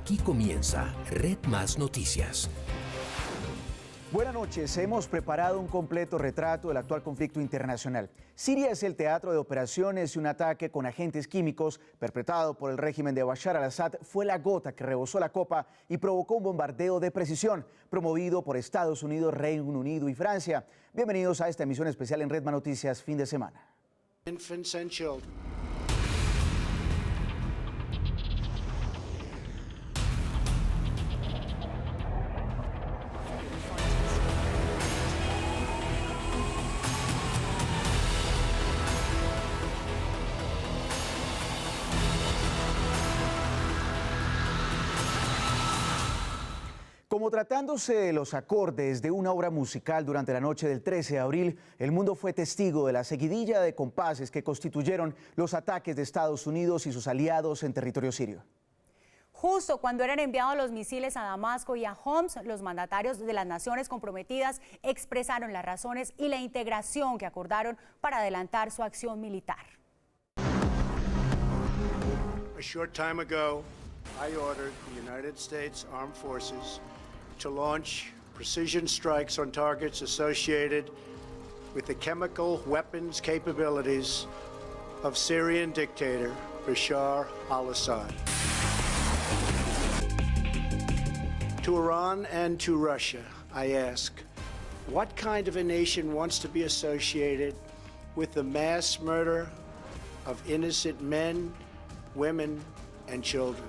Aquí comienza Red Más Noticias. Buenas noches. Hemos preparado un completo retrato del actual conflicto internacional. Siria es el teatro de operaciones y un ataque con agentes químicos perpetrado por el régimen de Bashar al-Assad fue la gota que rebosó la copa y provocó un bombardeo de precisión promovido por Estados Unidos, Reino Unido y Francia. Bienvenidos a esta emisión especial en Red Más Noticias fin de semana. Infants and children. Como tratándose de los acordes de una obra musical durante la noche del 13 de abril, el mundo fue testigo de la seguidilla de compases que constituyeron los ataques de Estados Unidos y sus aliados en territorio sirio. Justo cuando eran enviados los misiles a Damasco y a Homs, los mandatarios de las naciones comprometidas expresaron las razones y la integración que acordaron para adelantar su acción militar. A short time ago, I ordered the United States Armed Forces to launch precision strikes on targets associated with the chemical weapons capabilities of Syrian dictator Bashar al-Assad. To Iran and to Russia, I ask, what kind of a nation wants to be associated with the mass murder of innocent men, women, and children?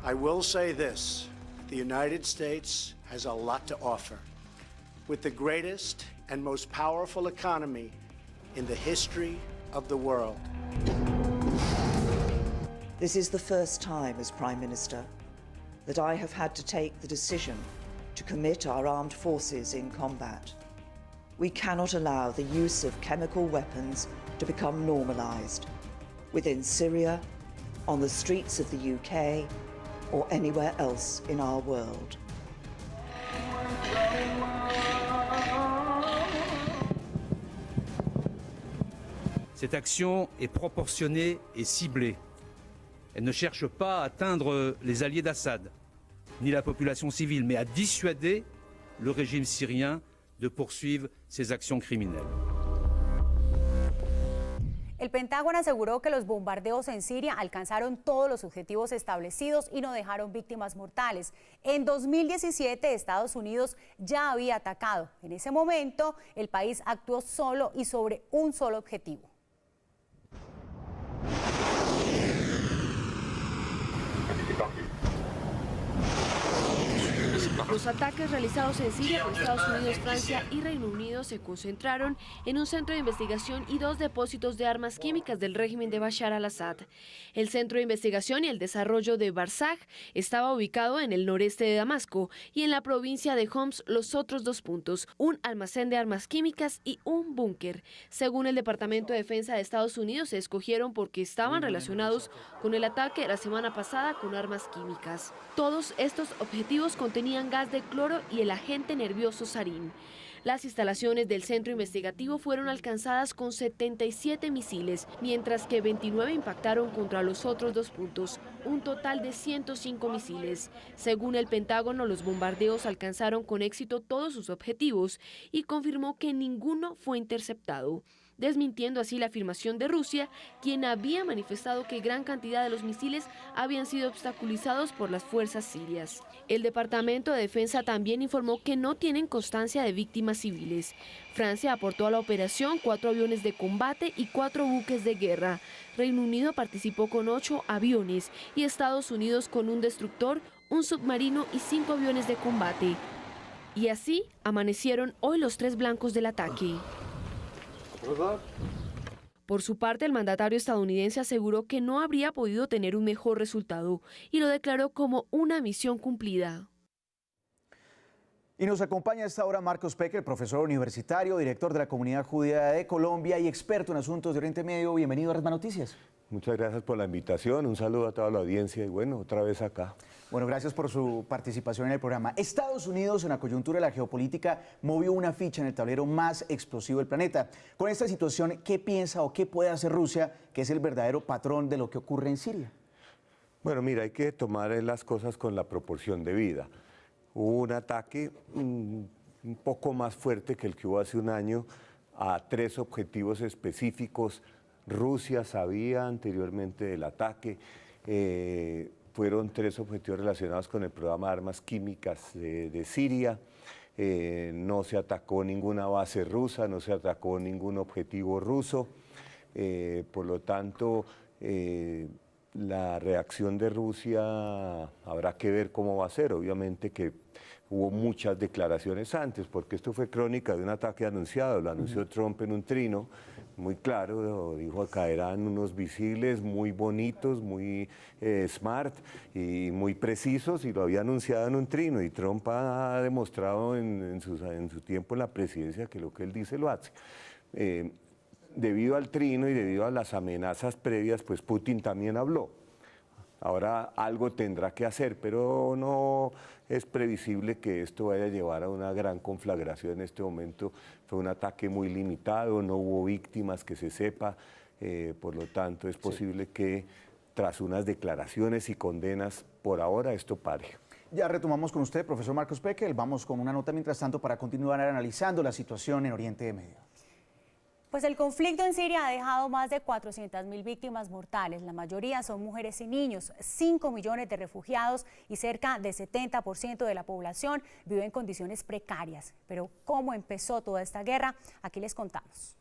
I will say this, the United States has a lot to offer. With the greatest and most powerful economy in the history of the world. This is the first time as Prime Minister that I have had to take the decision to commit our armed forces in combat. We cannot allow the use of chemical weapons to become normalized within Syria, on the streets of the UK, or anywhere else in our world. Cette action est proportionnée et ciblée. Elle ne cherche pas à atteindre les alliés d'Assad, ni la population civile, mais à dissuader le régime syrien de poursuivre ses actions criminelles. El Pentágono aseguró que los bombardeos en Siria alcanzaron todos los objetivos establecidos y no dejaron víctimas mortales. En 2017, Estados Unidos ya había atacado. En ese momento, el país actuó solo y sobre un solo objetivo. Los ataques realizados en Siria por Estados Unidos, Francia y Reino Unido se concentraron en un centro de investigación y 2 depósitos de armas químicas del régimen de Bashar al-Assad. El Centro de Investigación y el Desarrollo de Barzaj estaba ubicado en el noreste de Damasco y en la provincia de Homs los otros 2 puntos, un almacén de armas químicas y un búnker. Según el Departamento de Defensa de Estados Unidos, se escogieron porque estaban relacionados con el ataque de la semana pasada con armas químicas. Todos estos objetivos contenían gas de cloro y el agente nervioso sarín. Las instalaciones del centro investigativo fueron alcanzadas con 77 misiles, mientras que 29 impactaron contra los otros 2 puntos, un total de 105 misiles. Según el Pentágono, los bombardeos alcanzaron con éxito todos sus objetivos y confirmó que ninguno fue interceptado, desmintiendo así la afirmación de Rusia, quien había manifestado que gran cantidad de los misiles habían sido obstaculizados por las fuerzas sirias. El Departamento de Defensa también informó que no tienen constancia de víctimas civiles. Francia aportó a la operación 4 aviones de combate y 4 buques de guerra. Reino Unido participó con 8 aviones y Estados Unidos con un destructor, un submarino y 5 aviones de combate. Y así amanecieron hoy los 3 blancos del ataque. Por su parte, el mandatario estadounidense aseguró que no habría podido tener un mejor resultado y lo declaró como una misión cumplida. Y nos acompaña a esta hora Marcos Pecker, profesor universitario, director de la Comunidad Judía de Colombia y experto en asuntos de Oriente Medio. Bienvenido a Red Más Noticias. Muchas gracias por la invitación, un saludo a toda la audiencia y bueno, otra vez acá. Bueno, gracias por su participación en el programa. Estados Unidos, en la coyuntura de la geopolítica, movió una ficha en el tablero más explosivo del planeta. Con esta situación, ¿qué piensa o qué puede hacer Rusia, que es el verdadero patrón de lo que ocurre en Siria? Bueno, mira, hay que tomar las cosas con la proporción debida. Hubo un ataque un poco más fuerte que el que hubo hace un año a 3 objetivos específicos. Rusia sabía anteriormente del ataque. Fueron 3 objetivos relacionados con el programa de armas químicas de Siria. No se atacó ninguna base rusa, no se atacó ningún objetivo ruso. Por lo tanto, la reacción de Rusia habrá que ver cómo va a ser. Obviamente que hubo muchas declaraciones antes, porque esto fue crónica de un ataque anunciado. Lo anunció Trump en un trino muy claro, dijo que caerán unos misiles muy bonitos, muy smart y muy precisos, y lo había anunciado en un trino, y Trump ha demostrado en su tiempo en la presidencia que lo que él dice lo hace. Debido al trino y debido a las amenazas previas, pues Putin también habló. Ahora algo tendrá que hacer, pero no es previsible que esto vaya a llevar a una gran conflagración en este momento. Fue un ataque muy limitado, no hubo víctimas que se sepa, por lo tanto es posible que tras unas declaraciones y condenas, por ahora esto pare. Ya retomamos con usted, profesor Marcos Pekel. Vamos con una nota mientras tanto para continuar analizando la situación en Oriente Medio. Pues el conflicto en Siria ha dejado más de 400.000 víctimas mortales. La mayoría son mujeres y niños, 5 millones de refugiados y cerca del 70% de la población vive en condiciones precarias. Pero ¿cómo empezó toda esta guerra? Aquí les contamos.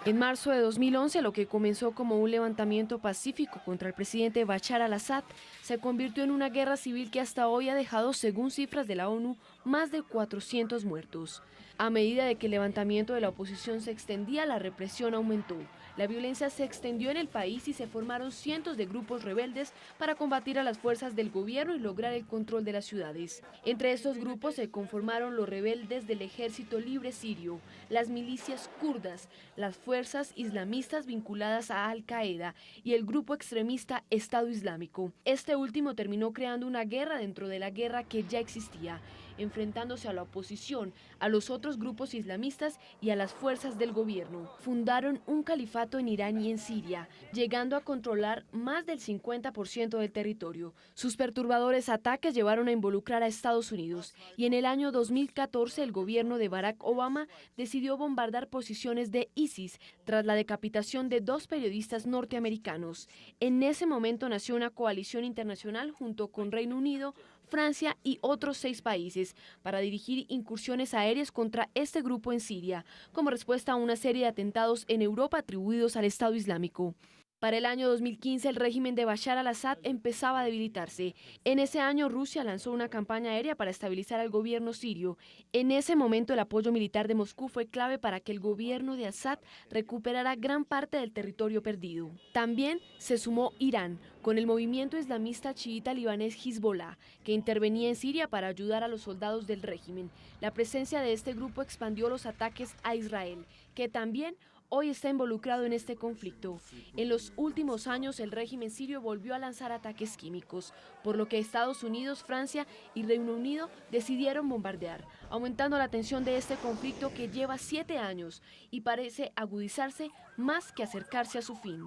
En marzo de 2011, lo que comenzó como un levantamiento pacífico contra el presidente Bashar al-Assad se convirtió en una guerra civil que hasta hoy ha dejado, según cifras de la ONU, más de 400 muertos. A medida de que el levantamiento de la oposición se extendía, la represión aumentó. La violencia se extendió en el país y se formaron cientos de grupos rebeldes para combatir a las fuerzas del gobierno y lograr el control de las ciudades. Entre estos grupos se conformaron los rebeldes del Ejército Libre Sirio, las milicias kurdas, las fuerzas islamistas vinculadas a Al-Qaeda y el grupo extremista Estado Islámico. Este último terminó creando una guerra dentro de la guerra que ya existía, enfrentándose a la oposición, a los otros grupos islamistas y a las fuerzas del gobierno. Fundaron un califato en Irán y en Siria, llegando a controlar más del 50% del territorio. Sus perturbadores ataques llevaron a involucrar a Estados Unidos y en el año 2014 el gobierno de Barack Obama decidió bombardar posiciones de ISIS tras la decapitación de 2 periodistas norteamericanos. En ese momento nació una coalición internacional junto con Reino Unido, Francia y otros 6 países para dirigir incursiones aéreas contra este grupo en Siria, como respuesta a una serie de atentados en Europa atribuidos al Estado Islámico. Para el año 2015, el régimen de Bashar al-Assad empezaba a debilitarse. En ese año, Rusia lanzó una campaña aérea para estabilizar al gobierno sirio. En ese momento, el apoyo militar de Moscú fue clave para que el gobierno de Assad recuperara gran parte del territorio perdido. También se sumó Irán, con el movimiento islamista chiita libanés Hezbollah, que intervenía en Siria para ayudar a los soldados del régimen. La presencia de este grupo expandió los ataques a Israel, que también hoy está involucrado en este conflicto. En los últimos años, el régimen sirio volvió a lanzar ataques químicos, por lo que Estados Unidos, Francia y Reino Unido decidieron bombardear, aumentando la tensión de este conflicto que lleva 7 años y parece agudizarse más que acercarse a su fin.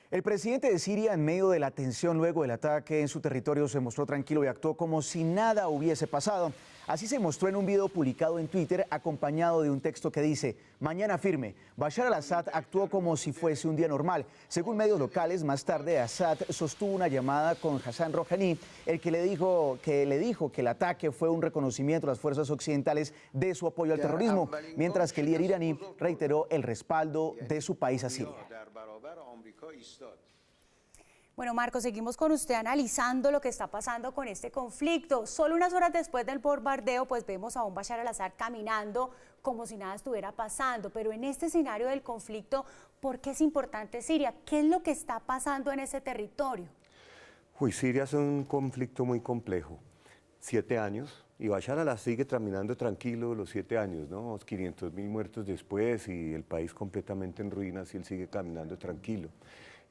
El presidente de Siria, en medio de la tensión luego del ataque en su territorio, se mostró tranquilo y actuó como si nada hubiese pasado. Así se mostró en un video publicado en Twitter, acompañado de un texto que dice: mañana firme. Bashar al-Assad actuó como si fuese un día normal. Según medios locales, más tarde Assad sostuvo una llamada con Hassan Rouhani, el que le dijo que el ataque fue un reconocimiento a las fuerzas occidentales de su apoyo al terrorismo, mientras que el líder iraní reiteró el respaldo de su país a Siria. Bueno, Marcos, seguimos con usted analizando lo que está pasando con este conflicto. Solo unas horas después del bombardeo, pues vemos a un Bashar al-Assad caminando como si nada estuviera pasando. Pero en este escenario del conflicto, ¿por qué es importante Siria? ¿Qué es lo que está pasando en ese territorio? Siria es un conflicto muy complejo. 7 años, Y Bashar al-Assad sigue caminando tranquilo los 7 años, ¿no? 500.000 muertos después y el país completamente en ruinas y él sigue caminando tranquilo.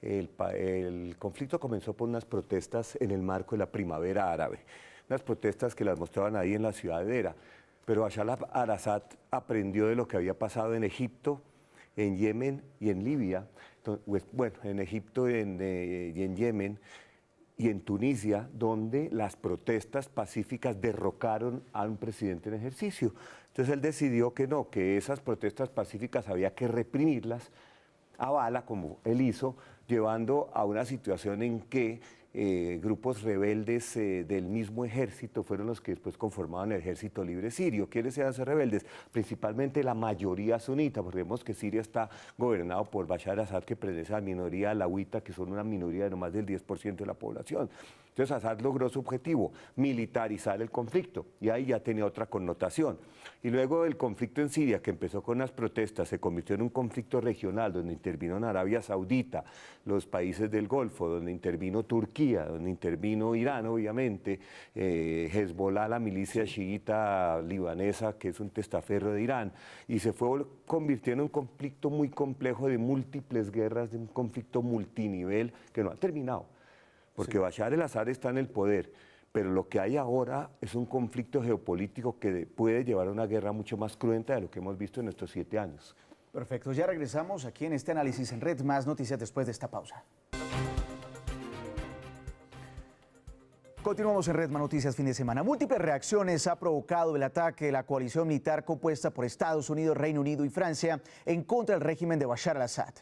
El conflicto comenzó por unas protestas en el marco de la primavera árabe, unas protestas que las mostraban ahí en la ciudad de Dera, pero Bashar al-Assad aprendió de lo que había pasado en Egipto, en Yemen y en Libia, bueno, en Egipto y en Yemen, y en Tunisia, donde las protestas pacíficas derrocaron a un presidente en ejercicio. Entonces él decidió que no, que esas protestas pacíficas había que reprimirlas a bala, como él hizo, llevando a una situación en que grupos rebeldes del mismo ejército fueron los que después conformaban el Ejército Libre Sirio. ¿Quiénes eran esos rebeldes? Principalmente la mayoría sunita, porque vemos que Siria está gobernado por Bashar al-Assad, que pertenece a la minoría alawita, que son una minoría de no más del 10% de la población. Entonces Assad logró su objetivo, militarizar el conflicto, y ahí ya tenía otra connotación. Y luego el conflicto en Siria, que empezó con las protestas, se convirtió en un conflicto regional, donde intervino en Arabia Saudita, los países del Golfo, donde intervino Turquía, donde intervino Irán, obviamente, Hezbollah, la milicia chiita libanesa, que es un testaferro de Irán, y se fue convirtiendo en un conflicto muy complejo de múltiples guerras, de un conflicto multinivel que no ha terminado, porque Bashar al-Assad está en el poder, pero lo que hay ahora es un conflicto geopolítico que puede llevar a una guerra mucho más cruenta de lo que hemos visto en estos 7 años. Perfecto, ya regresamos aquí en este análisis en Red. Más noticias después de esta pausa. Continuamos en Red Más Noticias fin de semana. Múltiples reacciones ha provocado el ataque de la coalición militar compuesta por Estados Unidos, Reino Unido y Francia en contra del régimen de Bashar al-Assad.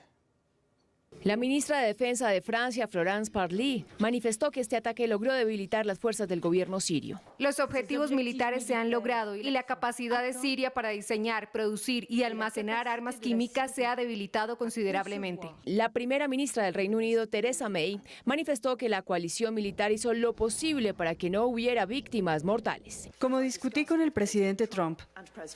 La ministra de Defensa de Francia, Florence Parly, manifestó que este ataque logró debilitar las fuerzas del gobierno sirio. Los objetivos militares se han logrado y la capacidad de Siria para diseñar, producir y almacenar armas químicas se ha debilitado considerablemente. La primera ministra del Reino Unido, Theresa May, manifestó que la coalición militar hizo lo posible para que no hubiera víctimas mortales. Como discutí con el presidente Trump,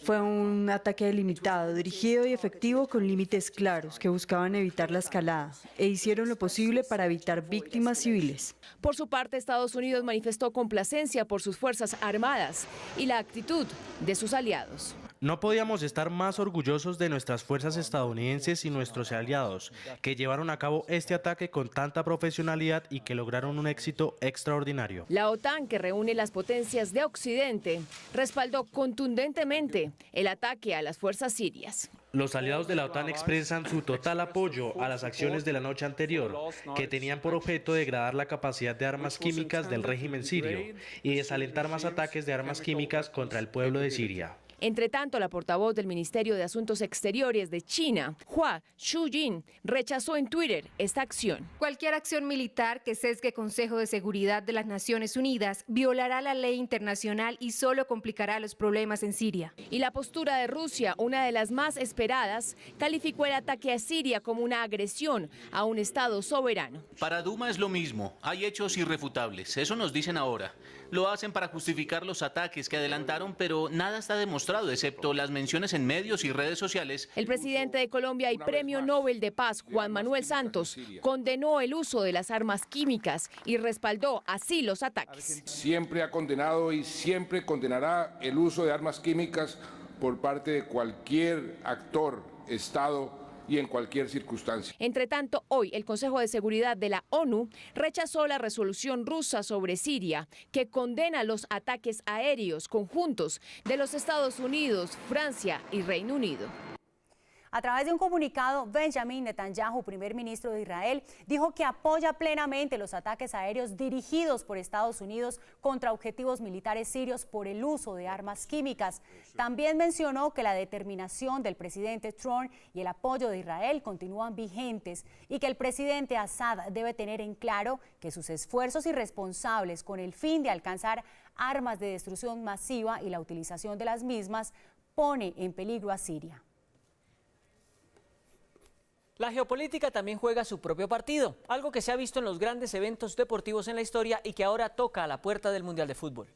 fue un ataque limitado, dirigido y efectivo con límites claros que buscaban evitar la escalada e hicieron lo posible para evitar víctimas civiles. Por su parte, Estados Unidos manifestó complacencia por sus fuerzas armadas y la actitud de sus aliados. No podíamos estar más orgullosos de nuestras fuerzas estadounidenses y nuestros aliados, que llevaron a cabo este ataque con tanta profesionalidad y que lograron un éxito extraordinario. La OTAN, que reúne las potencias de Occidente, respaldó contundentemente el ataque a las fuerzas sirias. Los aliados de la OTAN expresan su total apoyo a las acciones de la noche anterior, que tenían por objeto degradar la capacidad de armas químicas del régimen sirio y desalentar más ataques de armas químicas contra el pueblo de Siria. Entre tanto, la portavoz del Ministerio de Asuntos Exteriores de China, Hua Chunying, rechazó en Twitter esta acción. Cualquier acción militar que sesgue el Consejo de Seguridad de las Naciones Unidas violará la ley internacional y solo complicará los problemas en Siria. Y la postura de Rusia, una de las más esperadas, calificó el ataque a Siria como una agresión a un Estado soberano. Para Duma es lo mismo, hay hechos irrefutables, eso nos dicen ahora. Lo hacen para justificar los ataques que adelantaron, pero nada está demostrado, excepto las menciones en medios y redes sociales. El presidente de Colombia y Premio Nobel de Paz, Juan Manuel Santos, condenó el uso de las armas químicas y respaldó así los ataques. Siempre ha condenado y siempre condenará el uso de armas químicas por parte de cualquier actor, Estado, y en cualquier circunstancia. Entre tanto, hoy el Consejo de Seguridad de la ONU rechazó la resolución rusa sobre Siria, que condena los ataques aéreos conjuntos de los Estados Unidos, Francia y Reino Unido. A través de un comunicado, Benjamin Netanyahu, primer ministro de Israel, dijo que apoya plenamente los ataques aéreos dirigidos por Estados Unidos contra objetivos militares sirios por el uso de armas químicas. También mencionó que la determinación del presidente Trump y el apoyo de Israel continúan vigentes y que el presidente Assad debe tener en claro que sus esfuerzos irresponsables con el fin de alcanzar armas de destrucción masiva y la utilización de las mismas pone en peligro a Siria. La geopolítica también juega su propio partido, algo que se ha visto en los grandes eventos deportivos en la historia y que ahora toca a la puerta del Mundial de Fútbol.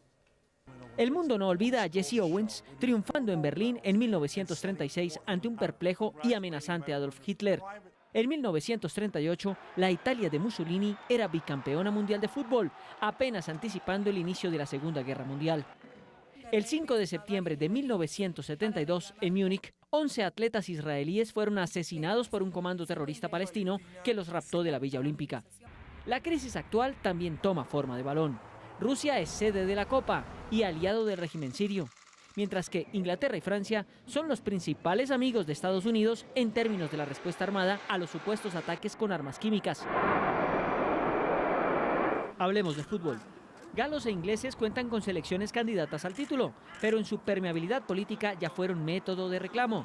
El mundo no olvida a Jesse Owens triunfando en Berlín en 1936 ante un perplejo y amenazante Adolf Hitler. En 1938, la Italia de Mussolini era bicampeona mundial de fútbol, apenas anticipando el inicio de la Segunda Guerra Mundial. El 5 de septiembre de 1972, en Múnich, 11 atletas israelíes fueron asesinados por un comando terrorista palestino que los raptó de la Villa Olímpica. La crisis actual también toma forma de balón. Rusia es sede de la Copa y aliado del régimen sirio, mientras que Inglaterra y Francia son los principales amigos de Estados Unidos en términos de la respuesta armada a los supuestos ataques con armas químicas. Hablemos de fútbol. Galos e ingleses cuentan con selecciones candidatas al título, pero en su permeabilidad política ya fueron método de reclamo.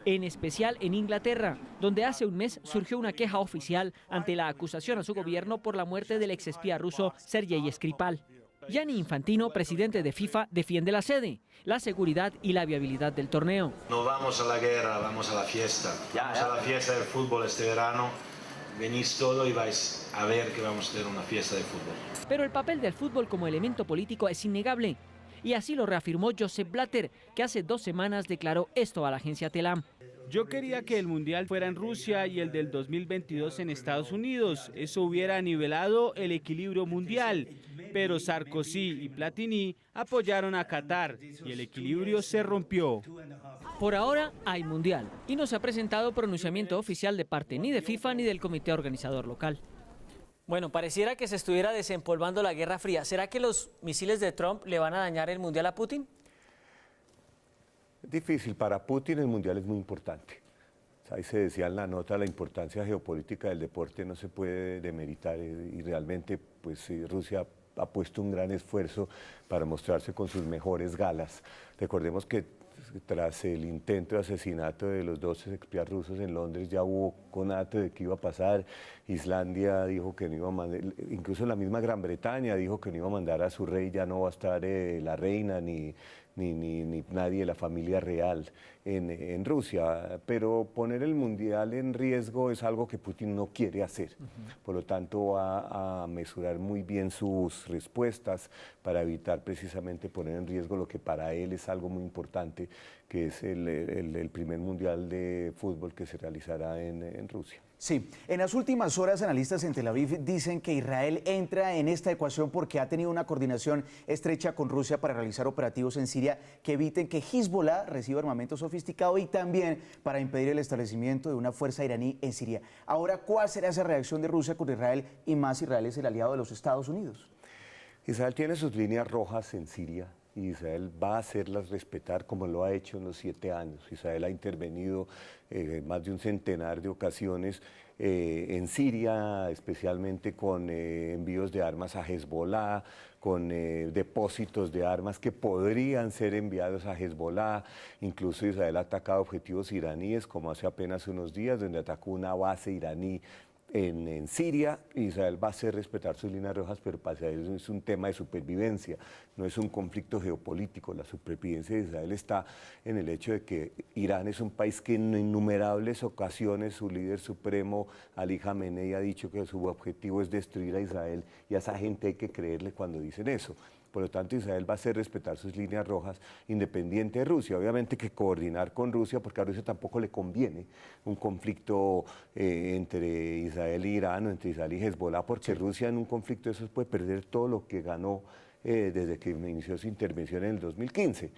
En especial en Inglaterra, donde hace un mes surgió una queja oficial ante la acusación a su gobierno por la muerte del exespía ruso Sergei Skripal. Gianni Infantino, presidente de FIFA, defiende la sede, la seguridad y la viabilidad del torneo. No vamos a la guerra, vamos a la fiesta. Vamos a la fiesta del fútbol este verano. Venís todo y vais a ver que vamos a tener una fiesta de fútbol. Pero el papel del fútbol como elemento político es innegable. Y así lo reafirmó Josep Blatter, que hace 2 semanas declaró esto a la agencia Telam. Yo quería que el Mundial fuera en Rusia y el del 2022 en Estados Unidos. Eso hubiera nivelado el equilibrio mundial. Pero Sarkozy y Platini apoyaron a Qatar y el equilibrio se rompió. Por ahora hay Mundial y no se ha presentado pronunciamiento oficial de parte ni de FIFA ni del comité organizador local. Bueno, pareciera que se estuviera desempolvando la Guerra Fría. ¿Será que los misiles de Trump le van a dañar el Mundial a Putin? Es difícil. Para Putin el Mundial es muy importante. Ahí se decía en la nota la importancia geopolítica del deporte no se puede demeritar y realmente pues Rusia ha puesto un gran esfuerzo para mostrarse con sus mejores galas. Recordemos que tras el intento de asesinato de los 12 espías rusos en Londres ya hubo conato de qué iba a pasar. Islandia dijo que no iba a mandar, incluso la misma Gran Bretaña dijo que no iba a mandar a su rey, ya no va a estar la reina ni nadie de la familia real en Rusia, pero poner el Mundial en riesgo es algo que Putin no quiere hacer. Por lo tanto va a mesurar muy bien sus respuestas para evitar precisamente poner en riesgo lo que para él es algo muy importante, que es el primer Mundial de fútbol que se realizará en Rusia. Sí, en las últimas horas analistas en Tel Aviv dicen que Israel entra en esta ecuación porque ha tenido una coordinación estrecha con Rusia para realizar operativos en Siria que eviten que Hezbollah reciba armamento sofisticado y también para impedir el establecimiento de una fuerza iraní en Siria. Ahora, ¿cuál será esa reacción de Rusia contra Israel? Y más, Israel es el aliado de los Estados Unidos. Israel tiene sus líneas rojas en Siria. Y Israel va a hacerlas respetar como lo ha hecho en los 7 años. Israel ha intervenido más de un centenar de ocasiones en Siria, especialmente con envíos de armas a Hezbollah, con depósitos de armas que podrían ser enviados a Hezbollah. Incluso Israel ha atacado objetivos iraníes, como hace apenas unos días, donde atacó una base iraní en Siria. Israel va a hacer respetar sus líneas rojas, pero para eso es un tema de supervivencia, no es un conflicto geopolítico. La supervivencia de Israel está en el hecho de que Irán es un país que en innumerables ocasiones su líder supremo, Ali Khamenei, ha dicho que su objetivo es destruir a Israel, y a esa gente hay que creerle cuando dicen eso. Por lo tanto, Israel va a hacer respetar sus líneas rojas independiente de Rusia. Obviamente que coordinar con Rusia, porque a Rusia tampoco le conviene un conflicto entre Israel e Irán o entre Israel y Hezbollah, porque Rusia en un conflicto de esos puede perder todo lo que ganó desde que inició su intervención en el 2015.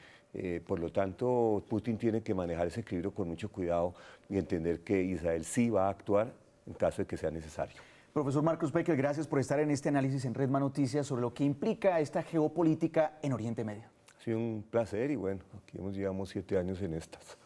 Por lo tanto, Putin tiene que manejar ese equilibrio con mucho cuidado y entender que Israel sí va a actuar en caso de que sea necesario. Profesor Marcus Becker, gracias por estar en este análisis en Redman Noticias sobre lo que implica esta geopolítica en Oriente Medio. Ha sido un placer y bueno, aquí llevamos 7 años en estas.